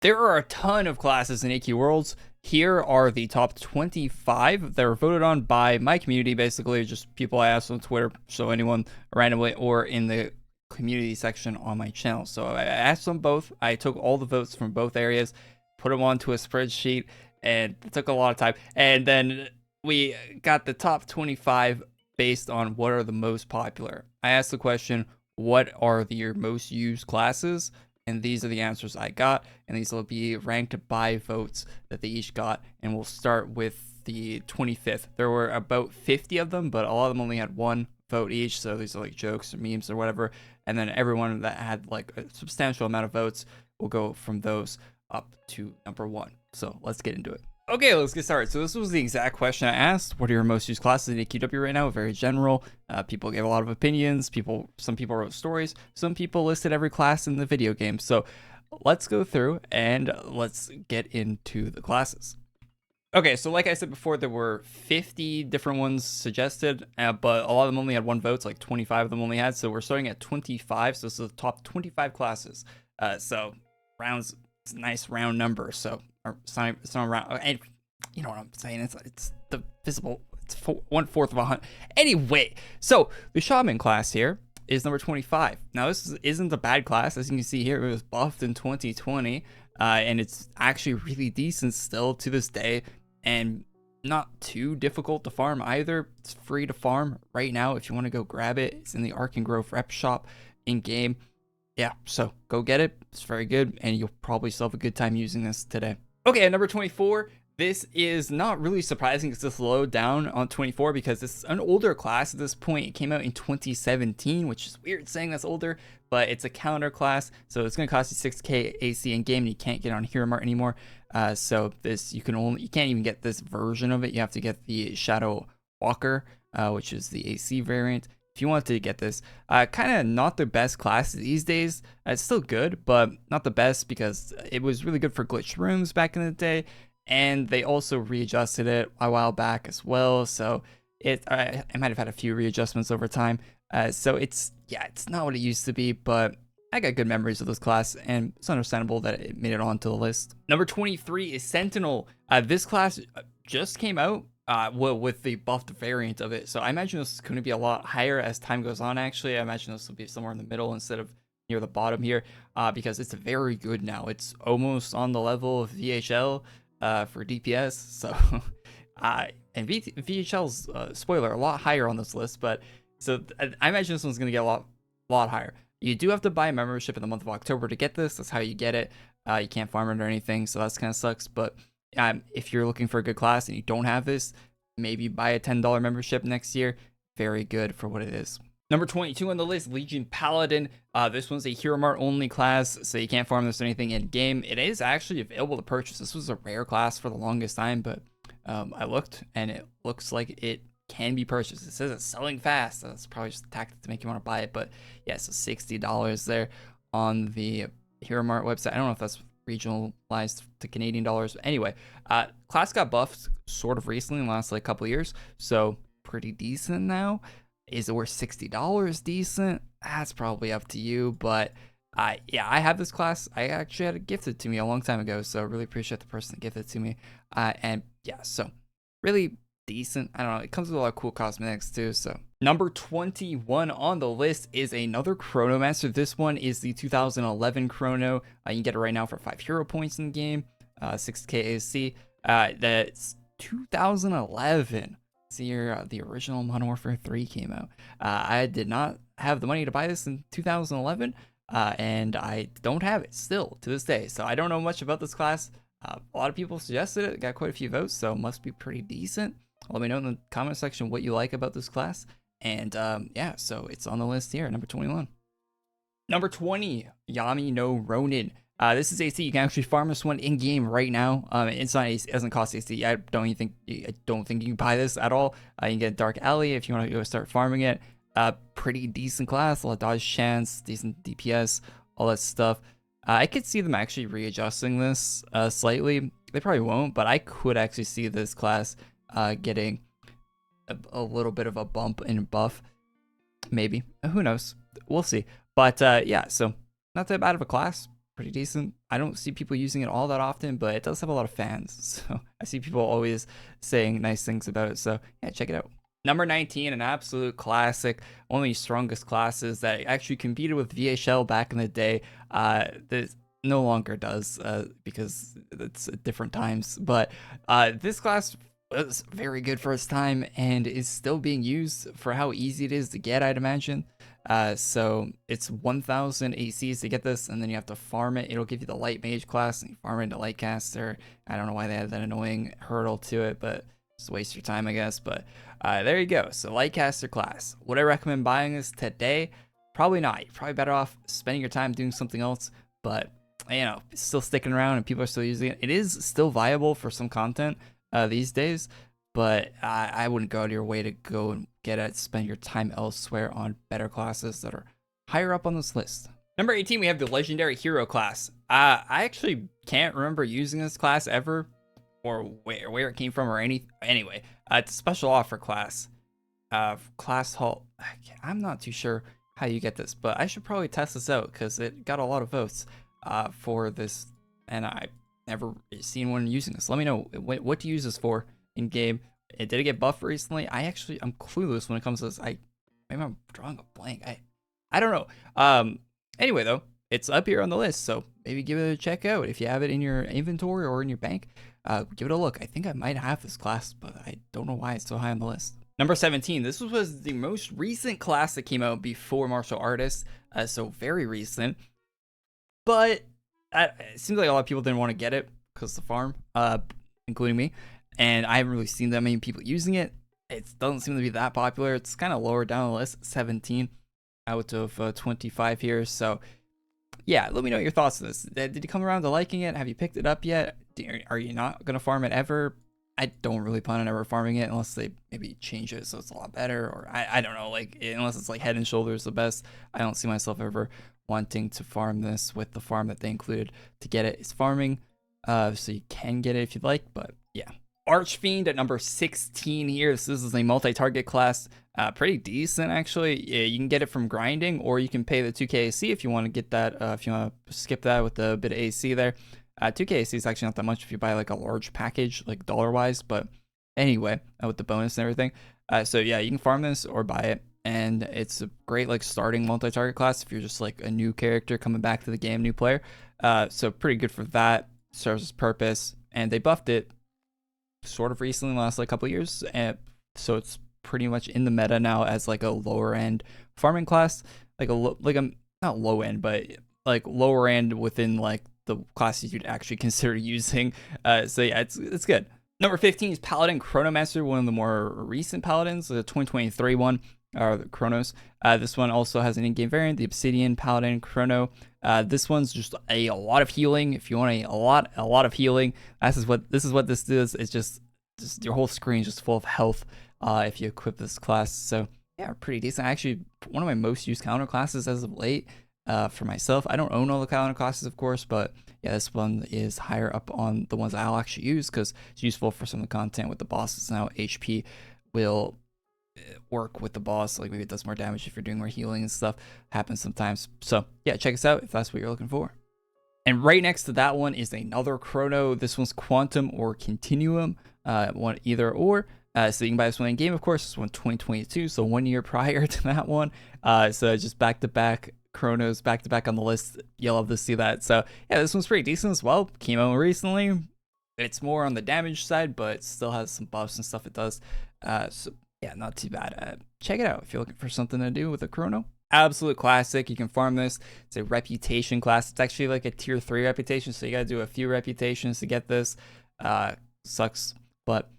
There are a ton of classes in AQ Worlds. Here are the top 25 that were voted on by my community, basically, just people I asked on Twitter, so anyone randomly, or in the community section on my channel. So I asked them both. I took all the votes from both areas, put them onto a spreadsheet, and it took a lot of time. And then we got the top 25 based on what are the most popular. I asked the question, what are your most used classes? And these are the answers I got, and these will be ranked by votes that they each got. And we'll start with the 25th. There were about 50 of them, but a lot of them only had one vote each, so these are like jokes or memes or whatever. And then everyone that had like a substantial amount of votes will go from those up to number 1. So let's get into it. Okay, let's get started. So this was the exact question I asked. What are your most used classes in AQW right now? Very general. People gave a lot of opinions. Some people wrote stories. Some people listed every class in the video game. So let's go through and let's get into the classes. Okay, so like I said before, there were 50 different ones suggested, but a lot of them only had one vote. So like 25 of them only had. So we're starting at 25. So this is the top 25 classes. So rounds, it's a nice round number. So it's not round, and you know what I'm saying. It's the visible. It's 1/4 of 100. Anyway, so the Shaman class here is number 25. Now this isn't a bad class, as you can see here. It was buffed in 2020, and it's actually really decent still to this day, and not too difficult to farm either. It's free to farm right now if you want to go grab it. It's in the Ark and Grove rep shop in game. Yeah, so go get it. It's very good, and you'll probably still have a good time using this today. Okay, at number 24, this is not really surprising. It's just low down on 24 because it's an older class at this point. It came out in 2017, which is weird saying that's older, but it's a calendar class, so it's going to cost you 6K AC in game, and you can't get on Hero Mart anymore. So this you can't even get this version of it. You have to get the Shadow Walker, which is the AC variant. If you want to get this, kind of not the best class these days. It's still good, but not the best because it was really good for glitched rooms back in the day, and they also readjusted it a while back as well. So I might have had a few readjustments over time. So it's not what it used to be, but I got good memories of this class, and it's understandable that it made it onto the list. Number 23 is Sentinel. This class just came out. Well, with the buffed variant of it. So I imagine this is going to be a lot higher as time goes on, actually. I imagine this will be somewhere in the middle instead of near the bottom here, because it's very good now. It's almost on the level of VHL for DPS. So, and VHL's, spoiler, a lot higher on this list. But so I imagine this one's going to get a lot higher. You do have to buy a membership in the month of October to get this. That's how you get it. You can't farm it or anything, so that's kind of sucks. But if you're looking for a good class and you don't have this, maybe buy a $10 membership next year. Very good for what it is. Number 22 on the list, Legion Paladin. This one's a Hero Mart only class, so you can't farm this or anything in game. It is actually available to purchase. This was a rare class for the longest time, but I looked and it looks like it can be purchased. It says it's selling fast. That's probably just a tactic to make you want to buy it, but yeah, so $60 there on the Hero Mart website. I don't know if that's regionalized to Canadian dollars. Anyway, class got buffed sort of recently in the last like couple of years, so pretty decent now. Is it worth $60 decent? That's probably up to you, but yeah, I have this class. I actually had it gifted to me a long time ago, so I really appreciate the person that gifted it to me. And yeah, so really decent. I don't know, it comes with a lot of cool cosmetics too. So number 21 on the list is another Chrono Master. This one is the 2011 Chrono. You can get it right now for 5 hero points in the game, 6K AC. That's 2011. This year the original Modern Warfare 3 came out. I did not have the money to buy this in 2011, and I don't have it still to this day. So I don't know much about this class. A lot of people suggested it, got quite a few votes, so it must be pretty decent. Let me know in the comment section what you like about this class. And yeah, so it's on the list here, number 21. Number 20, Yami No Ronin. This is AC. You can actually farm this one in game right now. It's not AC, it doesn't cost AC. I don't think you can buy this at all. You can get Dark Alley if you want to go start farming it. Pretty decent class, a lot of dodge chance, decent DPS, all that stuff. I could see them actually readjusting this slightly. They probably won't, but I could actually see this class getting a little bit of a bump in buff. Maybe. Who knows? We'll see. But yeah, so not that bad of a class. pretty decent. I don't see people using it all that often, but it does have a lot of fans. So I see people always saying nice things about it. So yeah, check it out. Number 19, an absolute classic, one of the strongest classes that actually competed with VHL back in the day. This no longer does because it's different times. But this class was very good for its time and is still being used for how easy it is to get, I'd imagine. So it's 1,000 ACs to get this, and then you have to farm it. It'll give you the light mage class, and you farm it into lightcaster. I don't know why they had that annoying hurdle to it, but just waste your time, I guess. But there you go. So lightcaster class. Would I recommend buying this today? Probably not. You're probably better off spending your time doing something else. But you know, it's still sticking around, and people are still using it. It is still viable for some content these days, but I wouldn't go out of your way to go and get it. Spend your time elsewhere on better classes that are higher up on this list. Number 18, we have the legendary hero class. I actually can't remember using this class ever, or where it came from, or anyway. It's a special offer class. Class halt. I'm not too sure how you get this, but I should probably test this out because it got a lot of votes for this, and I've never seen one using this. Let me know what to use this for in game. Did it get buffed recently? I'm clueless when it comes to this. Maybe I'm drawing a blank. I don't know. Anyway though, it's up here on the list, so maybe give it a check out if you have it in your inventory or in your bank. Give it a look. I think I might have this class, but I don't know why it's so high on the list. Number 17. This was the most recent class that came out before martial artists, so very recent. But it seems like a lot of people didn't want to get it because of the farm, including me. And I haven't really seen that many people using it. It doesn't seem to be that popular. It's kind of lower down the list, 17 out of 25 here. So yeah, let me know your thoughts on this. Did you come around to liking it? Have you picked it up yet? Are you not going to farm it ever? I don't really plan on ever farming it unless they maybe change it so it's a lot better, or I don't know, like unless it's like Head and Shoulders the best. I don't see myself ever wanting to farm this with the farm that they included to get it. It's farming, so you can get it if you'd like, but yeah. Archfiend at number 16 here. This is a multi-target class, pretty decent actually. Yeah, you can get it from grinding, or you can pay the 2k AC if you want to get that. If you want to skip that with a bit of AC there. 2k AC is actually not that much if you buy like a large package, like dollar-wise. But anyway, with the bonus and everything. So yeah, you can farm this or buy it, and it's a great like starting multi-target class if you're just like a new character coming back to the game, new player. So pretty good for that. Serves its purpose, and they buffed it sort of recently in the last like couple of years, and so it's pretty much in the meta now as like a lower end farming class, like a not low end, but like lower end within like the classes you'd actually consider using. So yeah, it's good. Number 15 is Paladin Chrono Master, one of the more recent Paladins, the 2023 one, or the Chronos. This one also has an in-game variant, the Obsidian Paladin Chrono. This one's just a lot of healing. If you want a lot of healing, this is what this does. It's just your whole screen is just full of health if you equip this class. So yeah, pretty decent. Actually, one of my most used counter classes as of late for myself. I don't own all the counter classes, of course, but yeah, this one is higher up on the ones I'll actually use because it's useful for some of the content with the bosses. Now HP will work with the boss, like maybe it does more damage if you're doing more healing and stuff. Happens sometimes. So yeah, check us out if that's what you're looking for. And right next to that one is another Chrono. This one's Quantum or Continuum, one either or. So you can buy this one in game, of course. This one 2022, so 1 year prior to that one. So just back to back Chronos, back to back on the list. You'll love to see that. So yeah, this one's pretty decent as well. Came out recently. It's more on the damage side, but it still has some buffs and stuff it does. So yeah, not too bad. Check it out if you're looking for something to do with a Chrono. Absolute classic. You can farm this. It's a reputation class. It's actually like a tier 3 reputation, so you gotta do a few reputations to get this. Sucks, but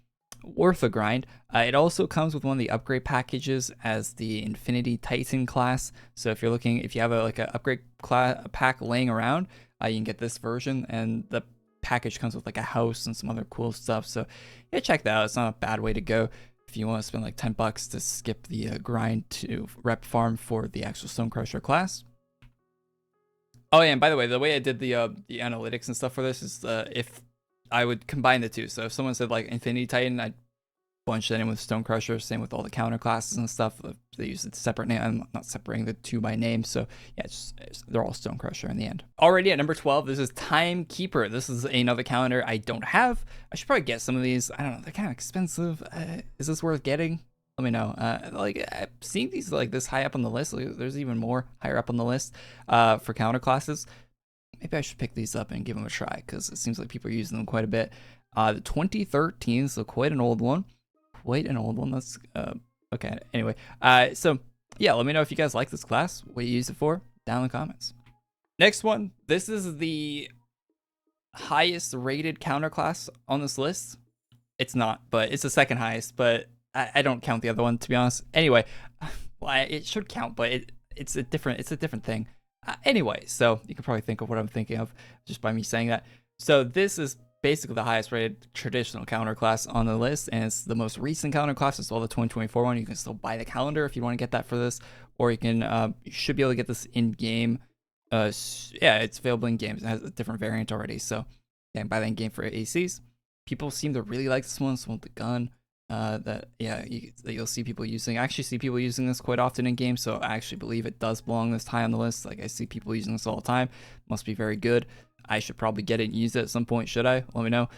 worth a grind. It also comes with one of the upgrade packages as the Infinity Titan class. So if you have like an upgrade pack laying around, you can get this version, and the package comes with like a house and some other cool stuff. So yeah, check that out. It's not a bad way to go if you want to spend like $10 to skip the grind to rep farm for the actual Stonecrusher class. Oh yeah, and by the way, the way I did the analytics and stuff for this is if I would combine the two. So if someone said like Infinity Titan, I'd bunch that in with Stone Crusher. Same with all the counter classes and stuff. They use a separate name. I'm not separating the two by name. So yeah, they're all Stone Crusher in the end. Already at number 12, this is Timekeeper. This is another counter I don't have. I should probably get some of these. I don't know. They're kind of expensive. Is this worth getting? Let me know. Like seeing these like this high up on the list. Like, there's even more higher up on the list for counter classes. Maybe I should pick these up and give them a try because it seems like people are using them quite a bit. The 2013, so quite an old one. That's okay. Anyway, so yeah, let me know if you guys like this class, what you use it for, down in the comments. Next one, this is the highest rated counter class on this list. It's not, but it's the second highest, but I don't count the other one, to be honest. Anyway, well, it should count, but it's a different thing. Anyway, so you can probably think of what I'm thinking of just by me saying that. So this is basically the highest rated traditional counter class on the list, and it's the most recent counter class. It's all the 2024 one. You can still buy the calendar if you want to get that for this, or you can you should be able to get this in game. Yeah, it's available in games. It has a different variant already, so yeah, buy that in game for ACs. People seem to really like this one with the gun. That you'll see people using. I actually see people using this quite often in games, so I actually believe it does belong this high on the list. Like I see people using this all the time. Must be very good. I should probably get it and use it at some point. Should I? Let me know.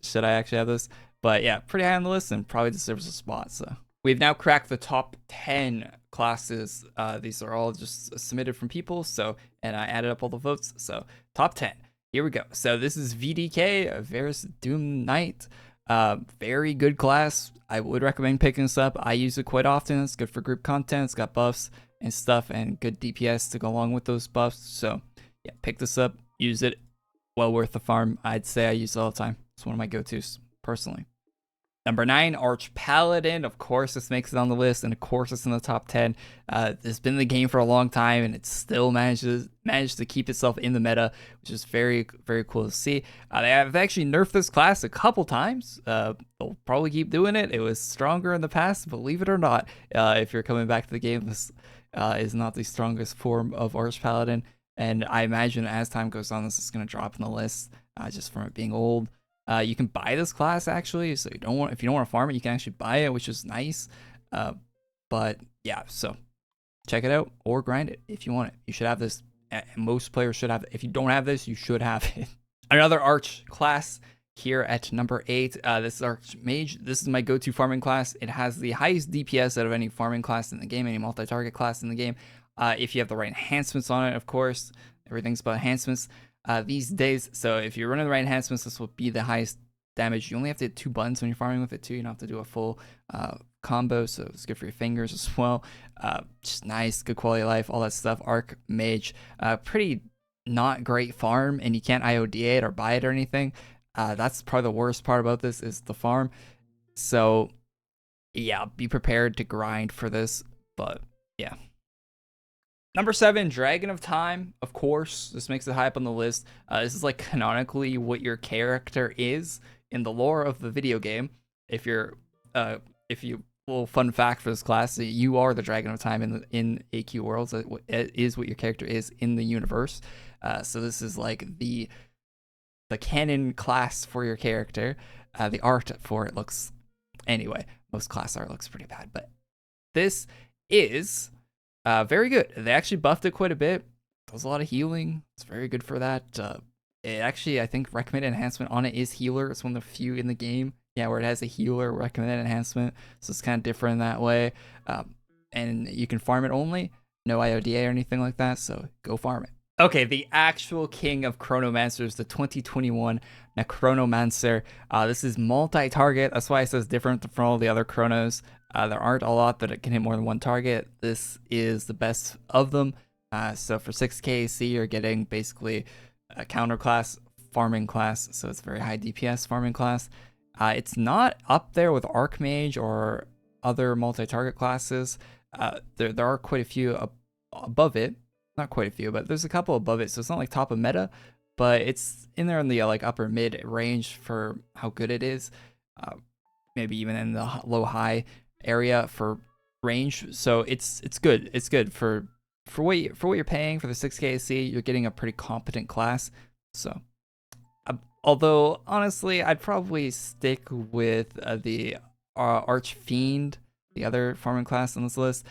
Should I actually have this? But yeah, pretty high on the list and probably deserves a spot. So we've now cracked the top 10 classes. These are all just submitted from people. So, and I added up all the votes. So top 10. Here we go. So this is VDK, Varus Doom Knight. Very good class. I would recommend picking this up. I use it quite often. It's good for group content. It's got buffs and stuff and good DPS to go along with those buffs. So yeah, pick this up, use it. Well worth the farm. I'd say I use it all the time. It's one of my go-tos personally. Number 9, Arch Paladin. Of course, this makes it on the list, and of course, it's in the top 10. It's been in the game for a long time, and it still managed to keep itself in the meta, which is very, very cool to see. They have actually nerfed this class a couple times. They'll probably keep doing it. It was stronger in the past, believe it or not. If you're coming back to the game, this is not the strongest form of Arch Paladin, and I imagine as time goes on, this is going to drop in the list just from it being old. You can buy this class actually, so if you don't want to farm it, you can actually buy it, which is nice. But yeah, so check it out or grind it if you want it. You should have this. Most players should have it. If you don't have this, you should have it. Another Arch class here at number 8. This is Arch Mage. This is my go-to farming class. It has the highest DPS out of any farming class in the game, any multi-target class in the game. If you have the right enhancements on it, of course. Everything's about enhancements. These days, so if you're running the right enhancements, this will be the highest damage. You only have to hit 2 buttons when you're farming with it too. You don't have to do a full combo, so it's good for your fingers as well. Just nice, good quality of life, all that stuff. Arch Mage, pretty not great farm, and you can't IOD it or buy it or anything. That's probably the worst part about this is the farm. So yeah, be prepared to grind for this, but yeah. Number 7, Dragon of Time. Of course, this makes it high up on the list. This is like canonically what your character is in the lore of the video game. Little fun fact for this class, you are the Dragon of Time in AQ Worlds. It is what your character is in the universe. So this is like the canon class for your character. The art for it looks, anyway, most class art looks pretty bad, but this is very good. They actually buffed it quite a bit. Does a lot of healing. It's very good for that. It actually, I think, recommended enhancement on it is healer. It's one of the few in the game, yeah, where it has a healer recommended enhancement. So it's kind of different in that way. And you can farm it only, no IODA or anything like that. So go farm it. Okay, the actual king of Chrono Masters, the 2021 Necromancer. This is multi-target. That's why it says different from all the other Chronos. There aren't a lot that can hit more than one target. This is the best of them. So for 6k AC, you're getting basically a counter class, farming class. So it's very high DPS farming class. It's not up there with Archmage or other multi-target classes. There are quite a few above it. Not quite a few, but there's a couple above it. So it's not like top of meta, but it's in there in the like upper mid range for how good it is. Maybe even in the low high area for range. So it's good. It's good for what you're paying for the 6k AC. You're getting a pretty competent class. So although honestly, I'd probably stick with the Archfiend, the other farming class on this list,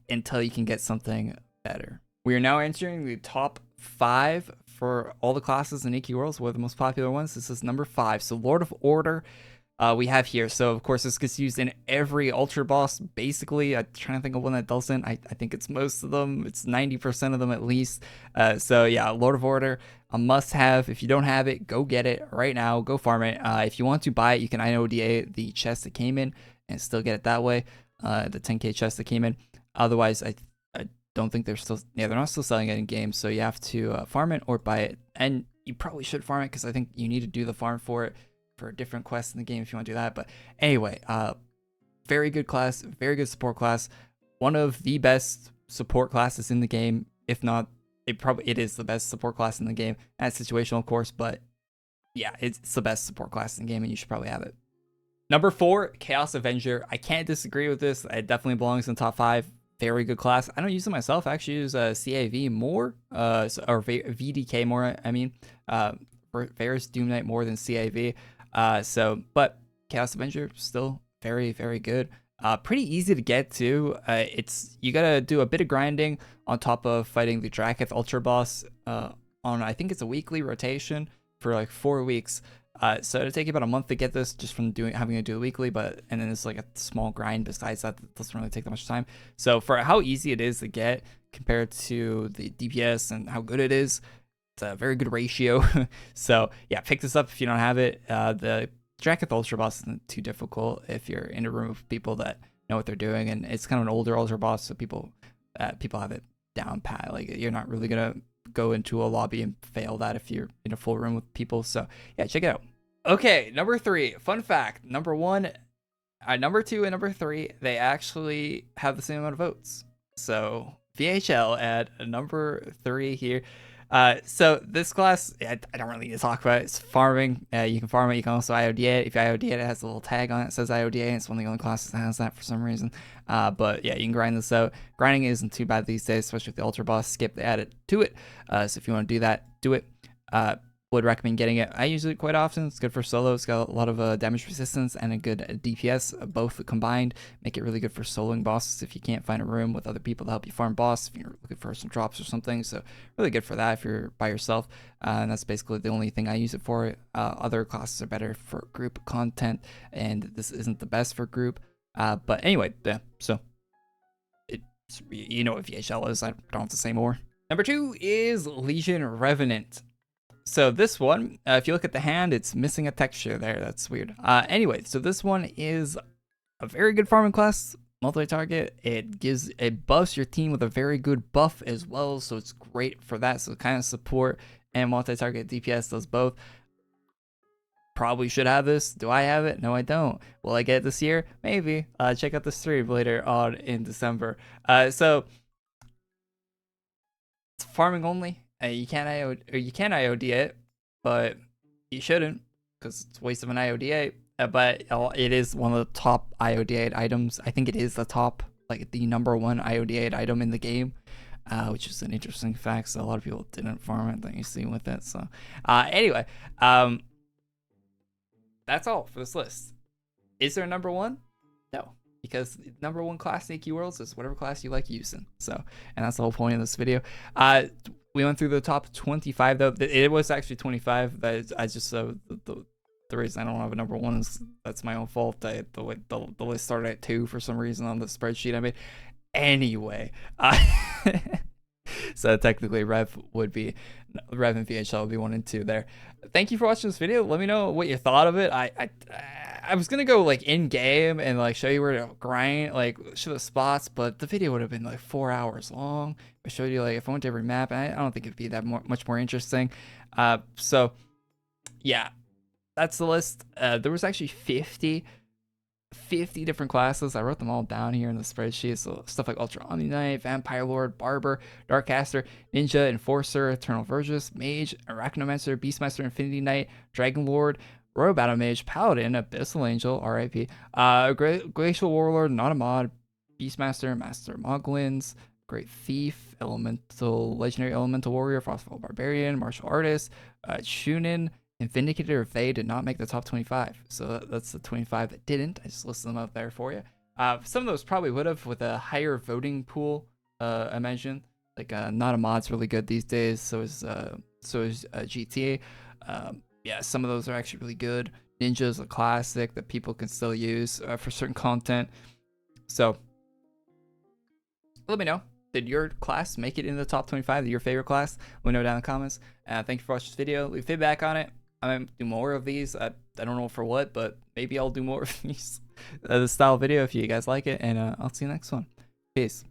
until you can get something better. We are now entering the top 5 for all the classes in AQ Worlds. What are the most popular ones? This is number 5. So Lord of Order, we have here. So of course this gets used in every ultra boss. Basically, I'm trying to think of one that doesn't. I think it's most of them. It's 90% of them at least. So yeah, Lord of Order, a must-have. If you don't have it, go get it right now. Go farm it. If you want to buy it, you can IODA the chest that came in and still get it that way. The 10k chest that came in. Otherwise, I don't think they're not still selling it in games. So you have to farm it or buy it, and you probably should farm it because I think you need to do the farm for it for a different quest in the game if you want to do that. But anyway, very good class, very good support class, one of the best support classes in the game. If not, it is the best support class in the game. That's situational, of course, but yeah, it's the best support class in the game, and you should probably have it. Number 4, Chaos Avenger. I can't disagree with this. It definitely belongs in the top 5. Very good class. I don't use it myself. I actually use CAV more, or VDK more. I mean, Varus Doom Knight more than CAV. But Chaos Avenger still very, very good. Pretty easy to get too. You gotta do a bit of grinding on top of fighting the Draketh Ultra Boss on, I think it's a weekly rotation for like 4 weeks. So it'll take you about a month to get this just from having to do it weekly, and then it's like a small grind besides that doesn't really take that much time. So for how easy it is to get compared to the DPS and how good it is, it's a very good ratio. So yeah, pick this up if you don't have it. The Draketh Ultra Boss isn't too difficult if you're in a room of people that know what they're doing, and it's kind of an older Ultra Boss, so people have it down pat. Like, you're not really gonna go into a lobby and fail that if you're in a full room with people. So yeah, check it out. Okay, number 3, fun fact. Number 1, number 2, and number 3, they actually have the same amount of votes. So VHL at number 3 here. So this class, I don't really need to talk about it. It's farming. You can farm it. You can also IOD it. If you IOD it, it has a little tag on it that says IODA. It's one of the only classes that has that for some reason. But yeah, you can grind this out. Grinding isn't too bad these days, especially with the Ultra Boss skip. They added to it. So if you want to do that, do it. Would recommend getting it. I use it quite often. It's good for solo. It's got a lot of damage resistance and a good DPS. Both combined make it really good for soloing bosses if you can't find a room with other people to help you farm boss, if you're looking for some drops or something. So really good for that if you're by yourself. And that's basically the only thing I use it for. Other classes are better for group content, and this isn't the best for group. But anyway, yeah, so you know what VHL is. I don't have to say more. Number 2 is Legion Revenant. So this one, if you look at the hand, it's missing a texture there. That's weird. Anyway, so this one is a very good farming class, multi-target. It buffs your team with a very good buff as well, so it's great for that. So kind of support and multi-target DPS does both. Probably should have this. Do I have it? No, I don't. Will I get it this year? Maybe. Check out the stream later on in December. So it's farming only. You can't IOD it, but you shouldn't because it's a waste of an IODA. But it is one of the top IODA items. I think it is the top, like the number 1 IODA item in the game, which is an interesting fact. So a lot of people didn't farm it that you see with it. So anyway, that's all for this list. Is there a number 1? No, because number 1 class in AQ Worlds is whatever class you like using. So, and that's the whole point of this video. We went through the top 25 though. It was actually 25. But I just the reason I don't have a number 1 is that's my own fault. The list started at 2 for some reason on the spreadsheet I made. Anyway, so technically Rev and VHL would be 1 and 2 there. Thank you for watching this video. Let me know what you thought of it. I was gonna go like in game and like show you where to grind, like show the spots, but the video would have been like 4 hours long. I showed you like if I went to every map, and I don't think it'd be that much more interesting. So yeah, that's the list. There was actually 50 different classes. I wrote them all down here in the spreadsheet. So stuff like Ultra Omni Knight, Vampire Lord, Barber, Darkcaster, Ninja, Enforcer, Eternal Vergis, Mage, Arachnomancer, Beastmaster, Infinity Knight, Dragon Lord, Royal Battle Mage, Paladin, Abyssal Angel, RIP, Glacial Warlord, Not a Mod, Beastmaster, Master Moglins, Great Thief, Legendary Elemental Warrior, Frostfall Barbarian, Martial Artist, Shunin, And Vindicator of They did not make the top 25. So that's the 25 that didn't. I just listed them up there for you. Some of those probably would have with a higher voting pool, I mentioned. Like Not a Mod's really good these days. So is GTA. Yeah, some of those are actually really good. Ninja's a classic that people can still use for certain content. So let me know. Did your class make it in the top 25? Your favorite class? Let me know down in the comments. Thank you for watching this video. Leave feedback on it. I might do more of these. I don't know for what, but maybe I'll do more of these. This style video if you guys like it. And I'll see you next one. Peace.